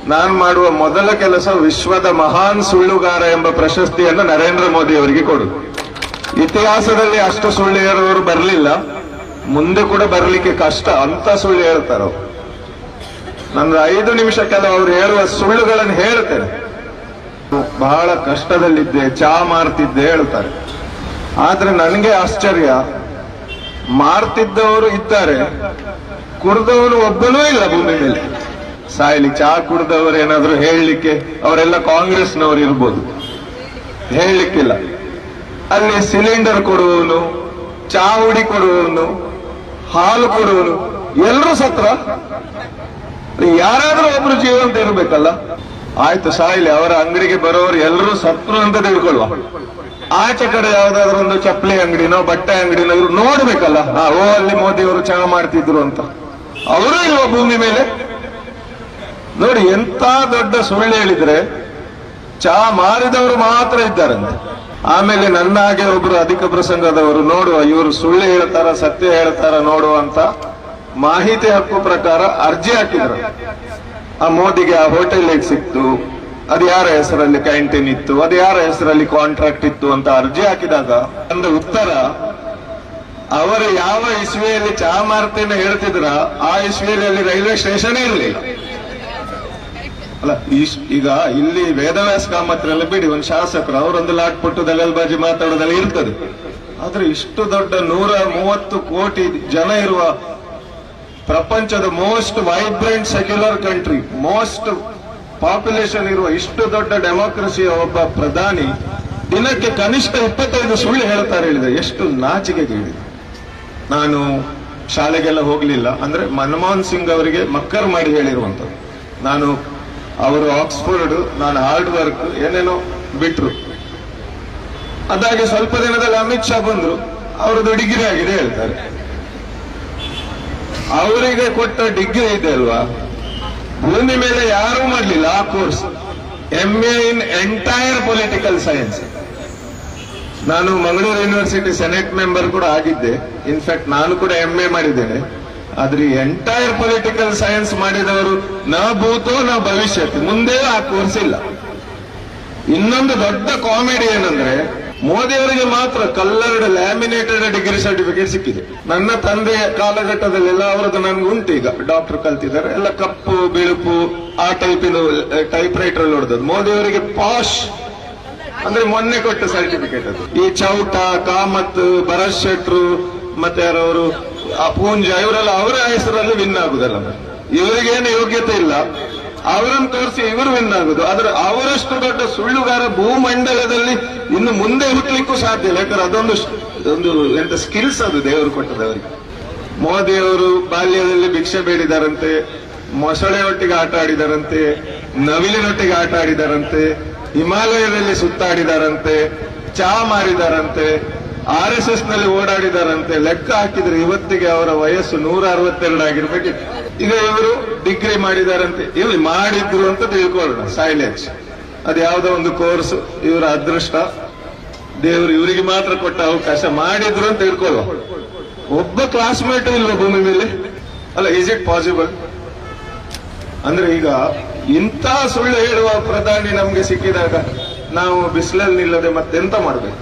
ನಾನು ಮಾಡುವ ಮೊದಲ ಕೆಲಸ ವಿಶ್ವದ ಮಹಾನ್ ಸುಳ್ಳುಗಾರ ಎಂಬ ಪ್ರಶಸ್ತಿಯನ್ನು ನರೇಂದ್ರ ಮೋದಿ ಅವರಿಗೆ ಕೊಡುದು. ಇತಿಹಾಸದಲ್ಲಿ ಅಷ್ಟು ಸುಳ್ಳು ಹೇಳುವವರು ಬರಲಿಲ್ಲ, ಮುಂದೆ ಕೂಡ ಬರಲಿಕ್ಕೆ ಕಷ್ಟ ಅಂತ ಸುಳ್ಳು ಹೇಳ್ತಾರ. ನನ್ನ 5 ನಿಮಿಷ ಕೆಲವರು ಹೇಳುವ ಸುಳ್ಳುಗಳನ್ನು ಹೇಳ್ತೇನೆ. ಬಹಳ ಕಷ್ಟದಲ್ಲಿದ್ದೆ, ಚಾ ಮಾರ್ತಿದ್ದೆ ಹೇಳ್ತಾರೆ. ಆದ್ರೆ ನನಗೆ ಆಶ್ಚರ್ಯ, ಮಾರ್ತಿದ್ದವರು ಇದ್ದಾರೆ, ಕುಡ್ದವನು ಒಬ್ಬನೂ ಇಲ್ಲ ಭೂಮಿ ಮೇಲೆ. ಸಾಯ್ಲಿ ಚಾ ಕುಡ್ದವರು ಏನಾದ್ರು ಹೇಳಲಿಕ್ಕೆ, ಅವರೆಲ್ಲ ಕಾಂಗ್ರೆಸ್ನವರು ಇರ್ಬೋದು, ಹೇಳಲಿಕ್ಕಿಲ್ಲ. ಅಲ್ಲಿ ಸಿಲಿಂಡರ್ ಕೊಡುವವನು, ಚಾ ಹುಡಿ ಕೊಡುವವನು, ಹಾಲು ಕೊಡುವವನು ಎಲ್ಲರೂ ಸತ್ರ. ಯಾರಾದ್ರೂ ಒಬ್ರು ಜೀವಂತ ಇರ್ಬೇಕಲ್ಲ. ಆಯ್ತು ಸಾಯ್ಲಿ, ಅವರ ಅಂಗಡಿಗೆ ಬರೋರು ಎಲ್ಲರೂ ಸತ್ರು ಅಂತ ತಿಳ್ಕೊಳ್ಳುವ. ಆಚೆ ಕಡೆ ಯಾವ್ದಾದ್ರು ಒಂದು ಚಪ್ಪಲಿ ಅಂಗಡಿನೋ ಬಟ್ಟೆ ಅಂಗಡಿನೋ ಇವ್ರು ನೋಡ್ಬೇಕಲ್ಲ, ಓ ಅಲ್ಲಿ ಮೋದಿ ಅವರು ಚಾ ಮಾಡ್ತಿದ್ರು ಅಂತ. ಅವರು ಇಲ್ವಾ ಭೂಮಿ ಮೇಲೆ? ನೋಡಿ, ಎಂತ ದೊಡ್ಡ ಸುಳ್ಳು ಹೇಳಿದ್ರೆ ಚಾ ಮಾರಿದವರು ಮಾತ್ರ ಇದ್ದಾರಂತೆ. ಆಮೇಲೆ ನನ್ನ ಹಾಗೆ ಒಬ್ರು ಅಧಿಕ ಪ್ರಸಂಗದವರು ನೋಡುವ, ಇವರು ಸುಳ್ಳು ಹೇಳ್ತಾರ ಸತ್ಯ ಹೇಳ್ತಾರ ನೋಡುವ ಅಂತ ಮಾಹಿತಿ ಹಕ್ಕು ಪ್ರಕಾರ ಅರ್ಜಿ ಹಾಕಿದ್ರು. ಆ ಮೋದಿಗೆ ಆ ಹೋಟೆಲ್ ಹೇಗೆ ಸಿಕ್ತು, ಅದು ಯಾರ ಹೆಸರಲ್ಲಿ ಕ್ಯಾಂಟೀನ್ ಇತ್ತು, ಅದು ಯಾರ ಹೆಸರಲ್ಲಿ ಕಾಂಟ್ರಾಕ್ಟ್ ಇತ್ತು ಅಂತ ಅರ್ಜಿ ಹಾಕಿದಾಗ ಒಂದು ಉತ್ತರ, ಅವರು ಯಾವ ಇಸ್ವಿಯಲ್ಲಿ ಚಾ ಮಾರ್ತೇನೆ ಹೇಳ್ತಿದ್ರ ಆ ಇಸ್ವಿಯಲ್ಲಿ ಅಲ್ಲಿ ರೈಲ್ವೆ ಸ್ಟೇಷನ್ ಇರಲಿಲ್ಲ. ಅಲ್ಲ, ಈಗ ಇಲ್ಲಿ ವೇದವ್ಯಾಸ ಕಾಮತ್ರೆಲ್ಲ ಬಿಡಿ, ಒಂದು ಶಾಸಕರು ಅವರೊಂದು ಲಾಟ್ ಪಟ್ಟು ದಗಲ್ಬಾಜಿ ಮಾತಾಡೋದೆಲ್ಲ ಇರ್ತದೆ. ಆದ್ರೆ ಇಷ್ಟು ದೊಡ್ಡ 130 ಕೋಟಿ ಜನ ಇರುವ ಪ್ರಪಂಚದ most vibrant secular country, most population ಇರುವ ಇಷ್ಟು ದೊಡ್ಡ ಡೆಮೋಕ್ರಸಿಯ ಒಬ್ಬ ಪ್ರಧಾನಿ ದಿನಕ್ಕೆ ಕನಿಷ್ಠ 25 ಸುಳ್ಳು ಹೇಳ್ತಾರೆ ಹೇಳಿದ್ರೆ ಎಷ್ಟು ನಾಚಿಕೆಗೆ ಹೇಳಿದೆ. ನಾನು ಶಾಲೆಗೆಲ್ಲ ಹೋಗ್ಲಿಲ್ಲ, ಅಂದ್ರೆ ಮನಮೋಹನ್ ಸಿಂಗ್ ಅವರಿಗೆ ಮಕ್ಕರ್ ಮಾಡಿ ಹೇಳಿರುವಂತದ್ದು. ಅವರು ಆಕ್ಸ್ಫೋರ್ಡ್, ನಾನು ಹಾರ್ಡ್ ವರ್ಕ್ ಏನೇನೋ ಬಿಟ್ರು. ಅದಾಗಿ ಸ್ವಲ್ಪ ದಿನದಲ್ಲಿ ಅಮಿತ್ ಶಾ ಬಂದ್ರು, ಅವರದ್ದು ಡಿಗ್ರಿ ಆಗಿದೆ ಹೇಳ್ತಾರೆ. ಅವರಿಗೆ ಕೊಟ್ಟ ಡಿಗ್ರಿ ಇದೆ ಅಲ್ವಾ, ಭೂಮಿ ಮೇಲೆ ಯಾರೂ ಮಾಡಲಿಲ್ಲ ಆ course. MA in entire political science. ನಾನು ಮಂಗಳೂರು ಯೂನಿವರ್ಸಿಟಿ ಸೆನೆಟ್ ಮೆಂಬರ್ ಕೂಡ ಆಗಿದ್ದೆ. ಇನ್ಫ್ಯಾಕ್ಟ್ ನಾನು ಕೂಡ MA ಮಾಡಿದ್ದೇನೆ. ಆದ್ರೆ ಎಂಟೈರ್ ಪೊಲಿಟಿಕಲ್ ಸೈನ್ಸ್ ಮಾಡಿದವರು ನ ಭೂತೋ ನ ಭವಿಷ್ಯತ್, ಮುಂದೆ ಆ ಕೋರ್ಸ್ ಇಲ್ಲ. ಇನ್ನೊಂದು ದೊಡ್ಡ ಕಾಮಿಡಿ ಏನಂದ್ರೆ, ಮೋದಿಯವರಿಗೆ ಮಾತ್ರ ಕಲ್ಲರ್ಡ್ ಲ್ಯಾಮಿನೇಟೆಡ್ ಡಿಗ್ರಿ ಸರ್ಟಿಫಿಕೇಟ್ ಸಿಕ್ಕಿದೆ. ನನ್ನ ತಂದೆಯ ಕಾಲಘಟ್ಟದಲ್ಲೆಲ್ಲ ಅವರದ್ದು ನನ್ಗೆ ಉಂಟು. ಈಗ ಡಾಕ್ಟರ್ ಕಲ್ತಿದ್ದಾರೆ, ಎಲ್ಲ ಕಪ್ಪು ಬಿಳುಪು ಆ ಟೈಪಿನ ಟೈಪ್ ರೈಟರ್ ಅಲ್ಲಿ ಹೊಡೆದದ್ದು. ಮೋದಿಯವರಿಗೆ ಪಾಶ್ ಅಂದ್ರೆ ಮೊನ್ನೆ ಕೊಟ್ಟ ಸರ್ಟಿಫಿಕೇಟ್ ಅದು. ಈ ಚೌಟ, ಕಾಮತ್, ಭರತ್ ಶೆಟ್ರು ಮತ್ತೆ ಯಾರವರು ಅಪೂಂಜ, ಇವರೆಲ್ಲ ಅವರ ಹೆಸರಲ್ಲಿ ವಿನ್ ಆಗುದಲ್ಲ. ಇವರಿಗೇನು ಯೋಗ್ಯತೆ ಇಲ್ಲ, ಅವರನ್ನು ತೋರಿಸಿ ಇವರು ವಿನ್ ಆಗುದು. ಆದ್ರೆ ಅವರಷ್ಟು ದೊಡ್ಡ ಸುಳ್ಳುಗಾರ ಭೂಮಂಡಲದಲ್ಲಿ ಇನ್ನು ಮುಂದೆ ಹುಟ್ಟಲಿಕ್ಕೂ ಸಾಧ್ಯ ಇಲ್ಲ. ಯಾಕಂದ್ರೆ ಅದೊಂದು ಎಂತ ಸ್ಕಿಲ್ಸ್ ಅದು ದೇವರು ಕೊಟ್ಟದವರಿಗೆ. ಮೋದಿಯವರು ಬಾಲ್ಯದಲ್ಲಿ ಭಿಕ್ಷೆ ಬೇಡಿದಾರಂತೆ, ಮೊಸಳೆಯೊಟ್ಟಿಗೆ ಆಟ ಆಡಿದಾರಂತೆ, ನವಿಲಿನೊಟ್ಟಿಗೆ ಆಟ ಆಡಿದಾರಂತೆ, ಹಿಮಾಲಯದಲ್ಲಿ ಸುತ್ತಾಡಿದಾರಂತೆ, ಚಾ ಮಾರಿದಾರಂತೆ, RSS ನಲ್ಲಿ ಓಡಾಡಿದಾರಂತೆ. ಲೆಕ್ಕ ಹಾಕಿದ್ರೆ ಇವತ್ತಿಗೆ ಅವರ ವಯಸ್ಸು 162 ಆಗಿರ್ಬೇಕಿತ್ತು. ಈಗ ಇವರು ಡಿಗ್ರಿ ಮಾಡಿದಾರಂತೆ, ಇಲ್ಲಿ ಮಾಡಿದ್ರು ಅಂತ ತಿಳ್ಕೊಳ್ಳೋಣ. ಸೈಲೆನ್ಸ್ ಅದು ಯಾವುದೋ ಒಂದು ಕೋರ್ಸ್, ಇವರ ಅದೃಷ್ಟ, ದೇವರು ಇವರಿಗೆ ಮಾತ್ರ ಕೊಟ್ಟ ಅವಕಾಶ. ಮಾಡಿದ್ರು ಅಂತ ತಿಳ್ಕೊಳ್ಳುವ. ಒಬ್ಬ ಕ್ಲಾಸ್ಮೇಟ್ ಇಲ್ವ ಭೂಮಿ ಮೇಲೆ? ಅಲ್ಲ, ಈಸ್ ಇಟ್ ಪಾಸಿಬಲ್? ಅಂದ್ರೆ ಈಗ ಇಂಥ ಸುಳ್ಳು ಹೇಳುವ ಪ್ರಧಾನಿ ನಮ್ಗೆ ಸಿಕ್ಕಿದಾಗ ನಾವು ಬಿಸಿಲಲ್ಲಿ ನಿಲ್ಲದೆ ಮತ್ತೆಂತ ಮಾಡ್ಬೇಕು?